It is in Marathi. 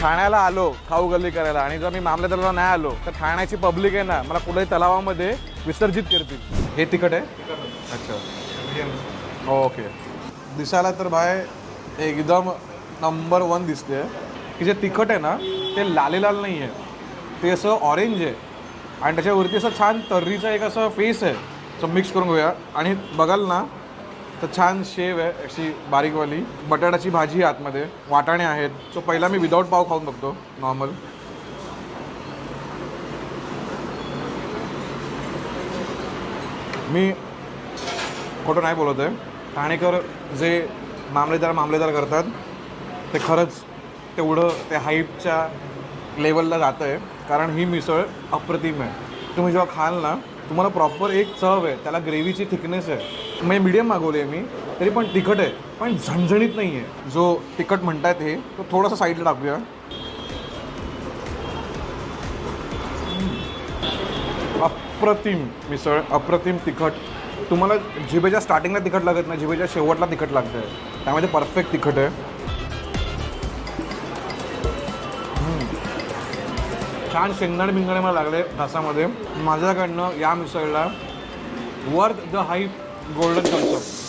ठाण्याला आलो खाऊ गल्ली करायला आणि जर मी मामलेदारला नाही आलो तर ठाण्याची पब्लिक आहे ना मला कुठेही तलावामध्ये विसर्जित करतील. हे तिखट आहे. अच्छा ओके. दिसायला तर बाय एकदम नंबर 1 दिसते. की जे तिखट आहे ना ते लाल नाही आहे, ते असं ऑरेंज आहे आणि त्याच्यावरती असं छान तर्रीचा एक असं फेस आहे. सो मिक्स करून घेऊया आणि बघाल ना तर छान शेव आहे अशी बारीकवाली. बटाट्याची भाजी आतमध्ये, वाटाणे आहेत. सो पहिला मी विदाऊट पाव खाऊन बघतो नॉर्मल. मी खोटं नाही बोलत आहे, ठाणेकर जे मामलेदार करतात ते खरंच तेवढं त्या हाईपच्या लेवलला जातं आहे. कारण ही मिसळ अप्रतिम आहे. तुम्ही जेव्हा खाल ना तुम्हाला प्रॉपर एक चव आहे, त्याला ग्रेव्हीची थिकनेस आहे. म्हणजे मीडियम मागवली आहे मी, तरी पण तिखट आहे पण झणझणीत नाही आहे. जो तिखट म्हणतायत हे तो थोडासा साईडला टाकूया. अप्रतिम मिसळ, अप्रतिम तिखट. तुम्हाला जिभेच्या स्टार्टिंगला तिखट लागत नाही, जिभेच्या शेवटला तिखट लागतं आहे. त्यामध्ये परफेक्ट तिखट आहे. छान शेंगदाणे बिंगणे मला लागले घासामध्ये. माझ्याकडनं या मिसळला worth the hype golden thumbs up.